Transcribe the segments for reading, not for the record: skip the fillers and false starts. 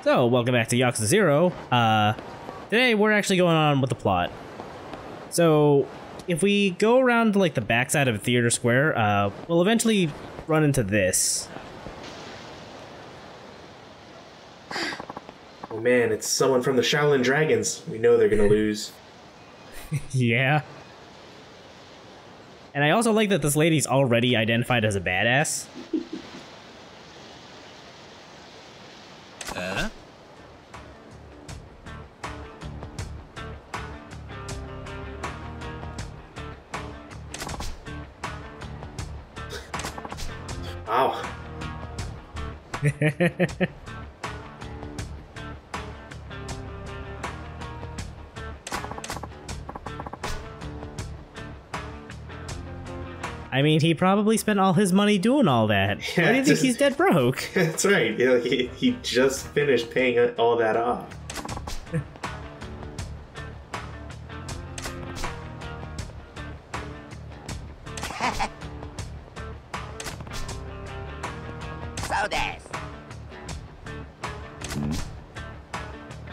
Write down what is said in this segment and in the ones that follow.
So, welcome back to Yakuza 0. Today we're actually going on with the plot. So, if we go around to, like, the backside of Theater Square, we'll eventually run into this. Oh man, it's someone from the Shaolin Dragons. We know they're gonna lose. Yeah. And I also like that this lady's already identified as a badass. Wow. I mean, he probably spent all his money doing all that. Yeah, Why do you think he's dead broke? That's right. Yeah, he just finished paying all that off.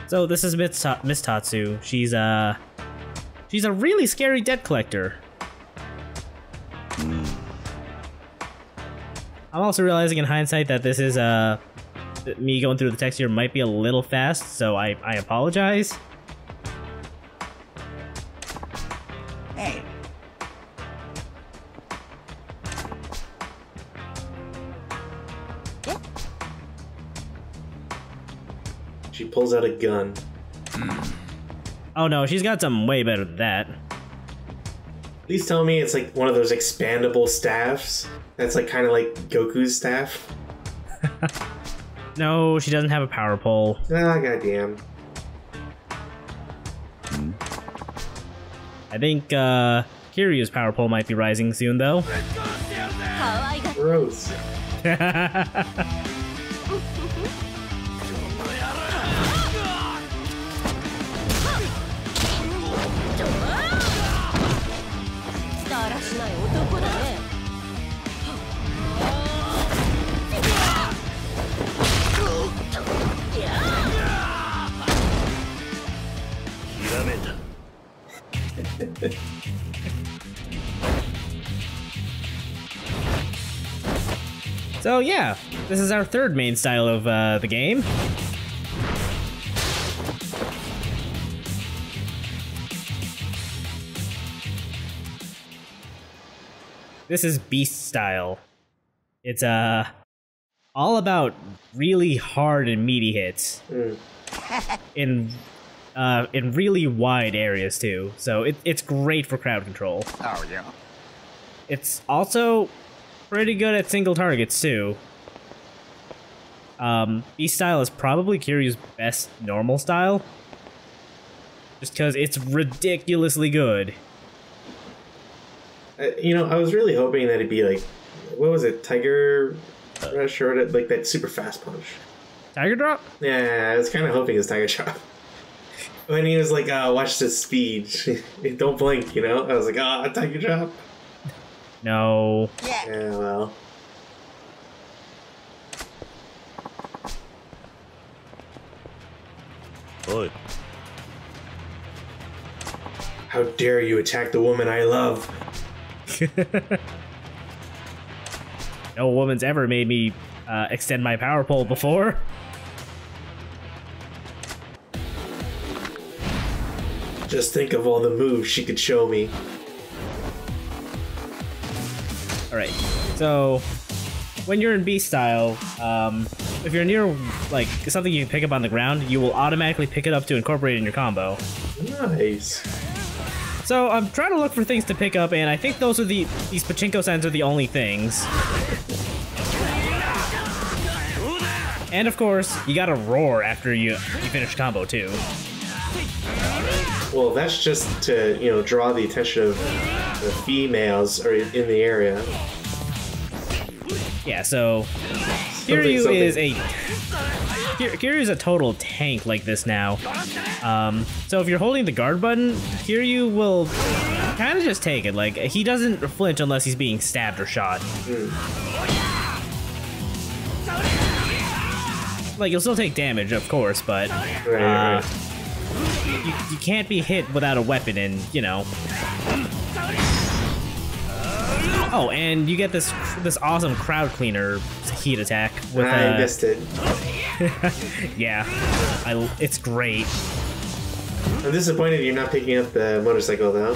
So this is Miss Tatsu. She's a really scary debt collector. I'm also realizing in hindsight that this is me going through the text here might be a little fast, so I apologize. Hey. She pulls out a gun. Oh no, she's got something way better than that. Please tell me it's like one of those expandable staffs that's like kind of like Goku's staff. No, she doesn't have a power pole. Ah, goddamn. I think Kiryu's power pole might be rising soon, though. Gross. So yeah, this is our third main style of the game. This is Beast style. It's all about really hard and meaty hits in really wide areas too. So it's great for crowd control. Oh yeah. It's also pretty good at single targets too. Beast style is probably Kiryu's best normal style, just because it's ridiculously good. You know, I was really hoping that it'd be like, what was it, Tiger Rush or like that super fast punch. Tiger drop? Yeah, I was kind of hoping it's Tiger Drop. When he was like, watch this speed, don't blink, you know? I was like, Tiger Drop. No. Yeah, well. Oi. How dare you attack the woman I love? No woman's ever made me extend my power pole before. Just think of all the moves she could show me. Alright, so when you're in Beast style, if you're near like something you can pick up on the ground, you will automatically pick it up to incorporate it in your combo. Nice. So I'm trying to look for things to pick up, and I think these pachinko signs are the only things. And of course, you gotta roar after you finish combo too. Well, that's just to, you know, draw the attention of the females or in the area. Yeah, so Kiryu is a total tank like this now. So if you're holding the guard button, Kiryu will kind of just take it. Like, he doesn't flinch unless he's being stabbed or shot. like, you'll still take damage, of course, but Right. you can't be hit without a weapon, and, you know. Oh, and you get this awesome crowd cleaner heat attack with I missed it. yeah, it's great. I'm disappointed you're not picking up the motorcycle though.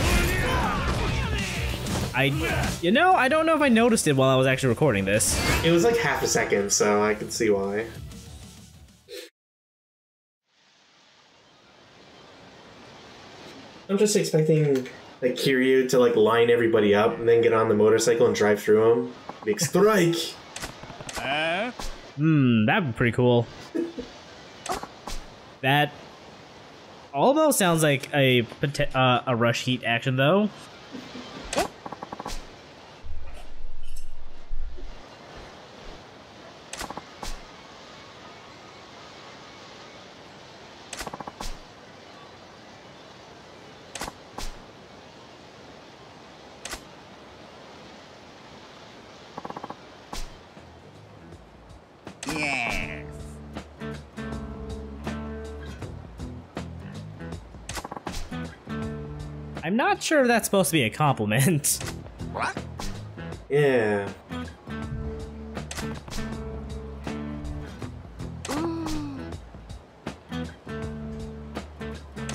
I don't know if I noticed it while I was actually recording this. It was like half a second, so I can see why. I'm just expecting like Kiryu to like line everybody up and then get on the motorcycle and drive through them. Big strike. That'd be pretty cool. That almost sounds like a rush heat action, though. Yes. I'm not sure if that's supposed to be a compliment. What? Yeah.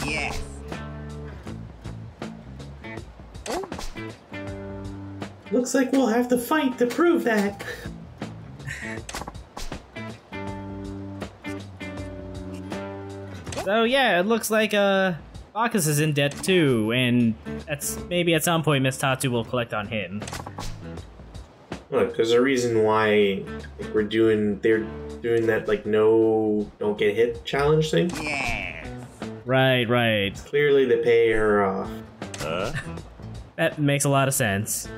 Yes. Looks like we'll have to fight to prove that. So yeah, it looks like Bacchus is in debt too, and that's maybe at some point Miss Tatsu will collect on him. Look, there's a reason why like, they're doing that like don't get hit challenge thing. Yes. Right. Clearly to pay her off. That makes a lot of sense.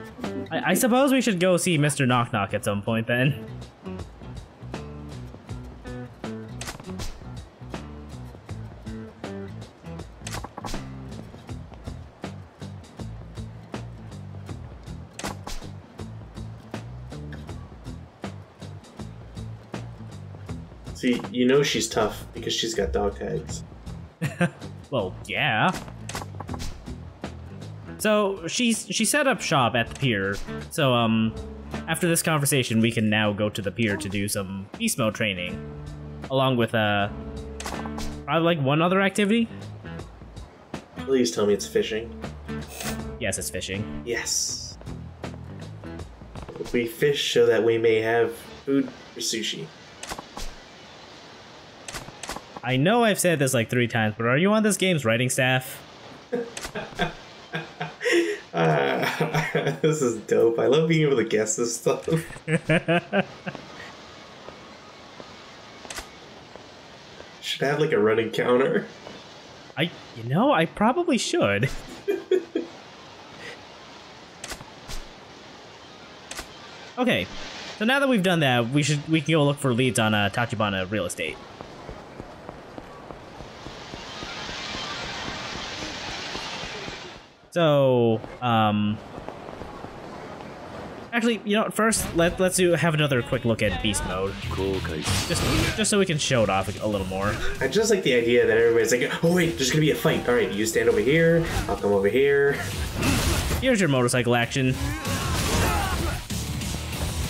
I suppose we should go see Mr. Knock Knock at some point then. See, you know she's tough because she's got dog tags. Well, yeah. So she set up shop at the pier. So after this conversation, we can now go to the pier to do some beast mode training, along with probably like one other activity. Please tell me it's fishing. Yes, it's fishing. Yes. We fish so that we may have food for sushi. I know I've said this like 3 times, but are you on this game's writing staff? This is dope. I love being able to guess this stuff. Should have like a running counter. I probably should. Okay, so now that we've done that, we can go look for leads on Tachibana real estate. So, actually, you know, first let's have another quick look at beast mode, just so we can show it off a little more. I just like the idea that everybody's like, oh wait, there's gonna be a fight. All right, you stand over here. I'll come over here. Here's your motorcycle action.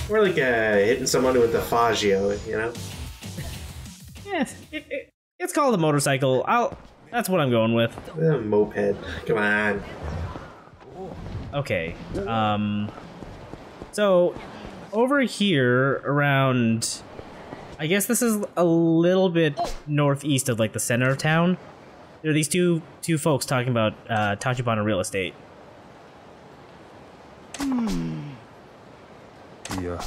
Or like hitting someone with the Faggio, you know? Yeah, it's called a motorcycle. That's what I'm going with. Moped. Come on. Okay. So over here around, I guess this is a little bit northeast of like the center of town. There are these two folks talking about Tachibana real estate. Yeah.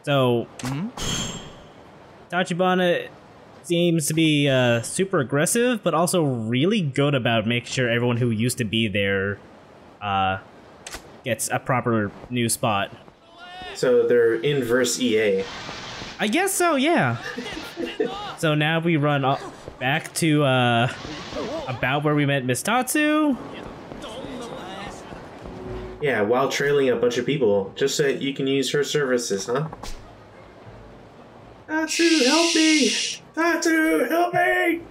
So, Tachibana seems to be super aggressive, but also really good about making sure everyone who used to be there gets a proper new spot. So they're inverse EA. I guess so, yeah. So now we run back to about where we met Miss Tatsu. Yeah, while trailing a bunch of people, just so that you can use her services, huh? Tatsu, help me! Tatsu, help me!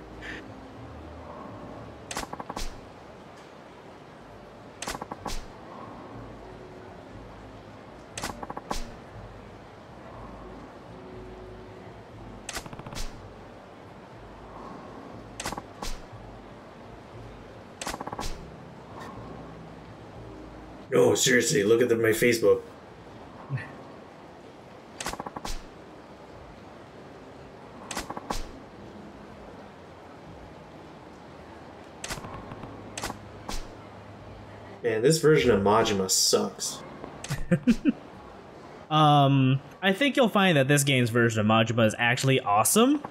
No, seriously, look at my Facebook. Man, this version of Majima sucks. I think you'll find that this game's version of Majima is actually awesome.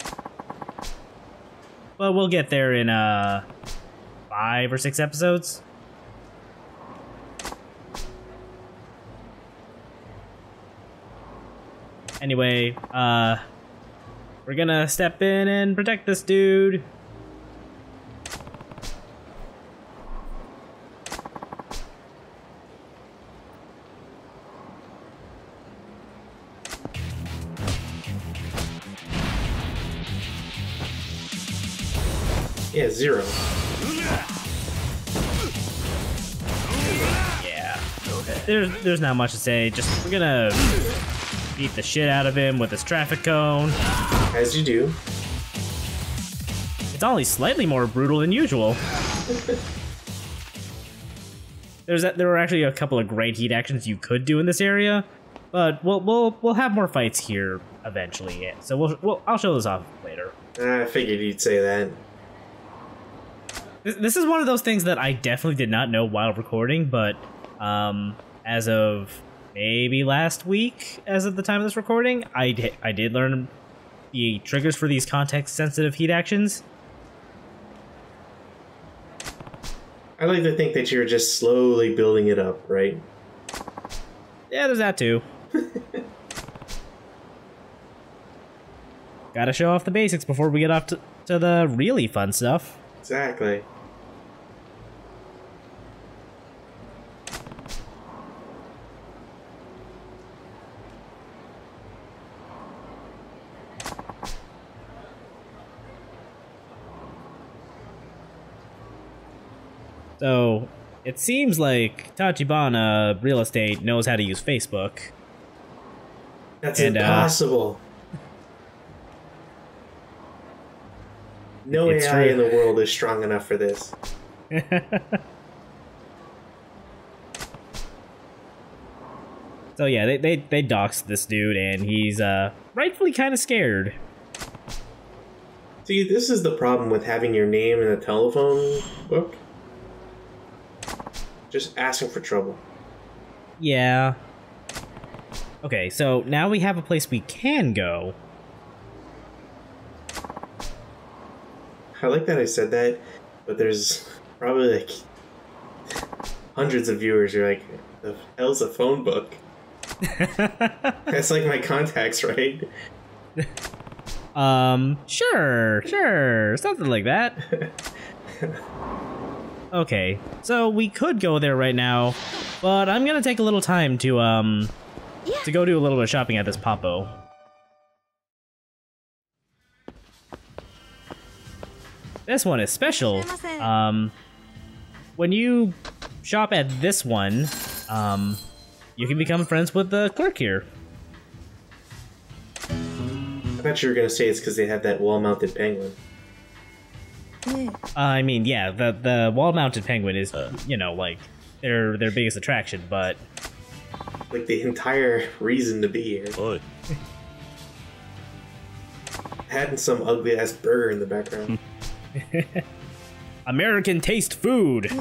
But we'll get there in 5 or 6 episodes. Anyway, we're gonna step in and protect this dude. Yeah, 0. Yeah. There's not much to say. Just we're gonna beat the shit out of him with this traffic cone. As you do. It's only slightly more brutal than usual. There were actually a couple of great heat actions you could do in this area, but we'll have more fights here eventually. Yeah. So I'll show this off later. I figured you'd say that. This is one of those things that I definitely did not know while recording, but as of maybe last week, as of the time of this recording, I did learn the triggers for these context-sensitive heat actions. I like to think that you're just slowly building it up, right? Yeah, there's that too. Gotta show off the basics before we get off to the really fun stuff. Exactly. So, it seems like Tachibana Real Estate knows how to use Facebook. That's impossible. No AI in the world is strong enough for this. So yeah, they doxed this dude, and he's rightfully kind of scared. See, this is the problem with having your name in a telephone book. Just asking for trouble. Yeah. Okay, so now we have a place we can go. I like that I said that, but there's probably like hundreds of viewers who are like, the hell's a phone book? That's like my contacts, right? Sure, something like that. Okay, so we could go there right now, but I'm gonna take a little time to go do a little bit of shopping at this Papo. This one is special. When you shop at this one, you can become friends with the clerk here. I thought you were gonna say it's because they have that wall-mounted penguin. I mean, yeah, the wall-mounted penguin is, you know, like their biggest attraction, but like the entire reason to be here. Boy. Had some ugly-ass burger in the background. American taste food.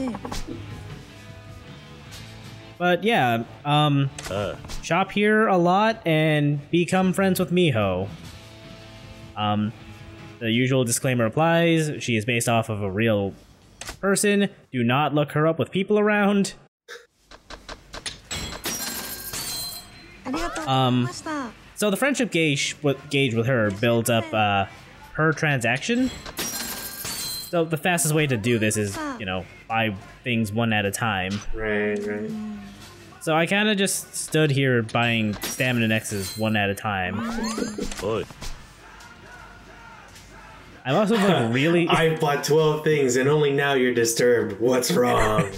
But yeah, shop here a lot and become friends with Miho. The usual disclaimer applies. She is based off of a real person. Do not look her up with people around. So the friendship gauge with her builds up per transaction. So the fastest way to do this is, you know, buy things one at a time. Right. So I kind of just stood here buying stamina X's one at a time. Good. I'm also like really. I bought 12 things and only now you're disturbed. What's wrong?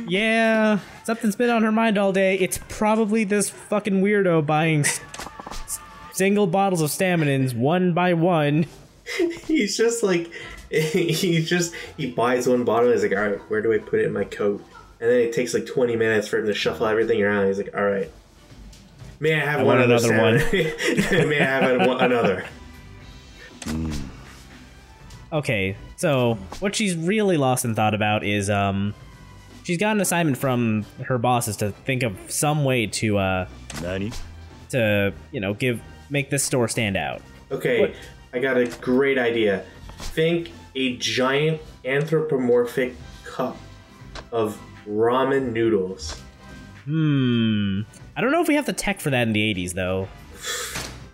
Yeah, something's been on her mind all day. It's probably this fucking weirdo buying single bottles of staminins one by one. He's just like, he buys one bottle and he's like, all right, where do I put it in my coat? And then it takes like 20 minutes for him to shuffle everything around. He's like, all right, may I have one other one? May I have another? Okay, so what she's really lost in thought about is, she's got an assignment from her bosses to think of some way to, Nani? make this store stand out. Okay, what? I got a great idea. Think a giant anthropomorphic cup of ramen noodles. I don't know if we have the tech for that in the 80s, though.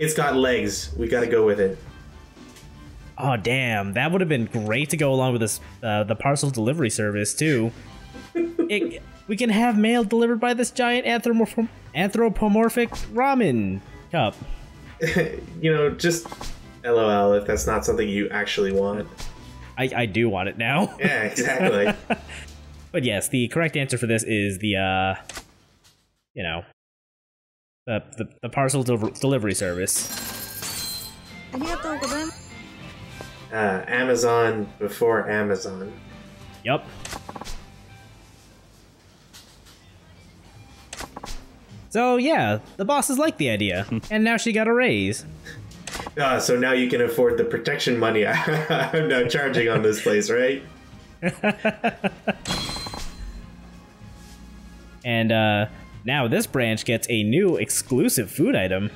It's got legs. We gotta go with it. Oh, damn. That would have been great to go along with this, the parcel delivery service, too. We can have mail delivered by this giant anthropomorphic ramen cup. Just LOL if that's not something you actually want. I do want it now. Yeah, exactly. But yes, the correct answer for this is the parcel delivery service. Amazon before Amazon. Yup. So yeah, the bosses liked the idea, and now she got a raise. So now you can afford the protection money I'm now charging on this place, right? And now this branch gets a new exclusive food item.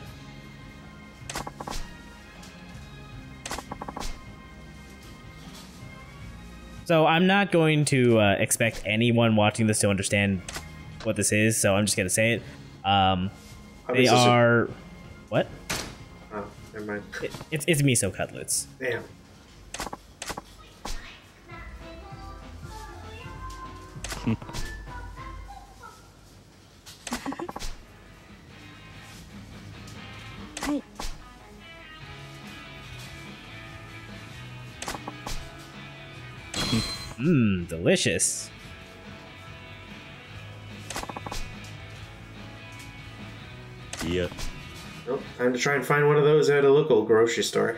So I'm not going to expect anyone watching this to understand what this is, so I'm just going to say it. They are... What? Oh, never mind. It's miso cutlets. Damn. Delicious. Yeah. Well, time to try and find one of those at a local grocery store.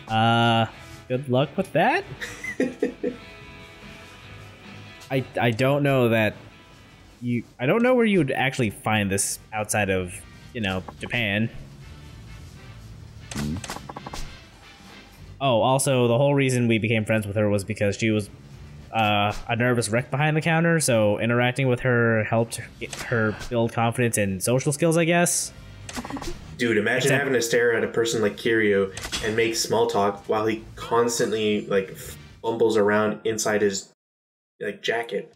Good luck with that. I don't know that I don't know where you would actually find this outside of, Japan. Oh, also, the whole reason we became friends with her was because she was a nervous wreck behind the counter, so interacting with her helped get her build confidence and social skills, I guess. Dude, imagine having to stare at a person like Kiryu and make small talk while he constantly, fumbles around inside his, jacket.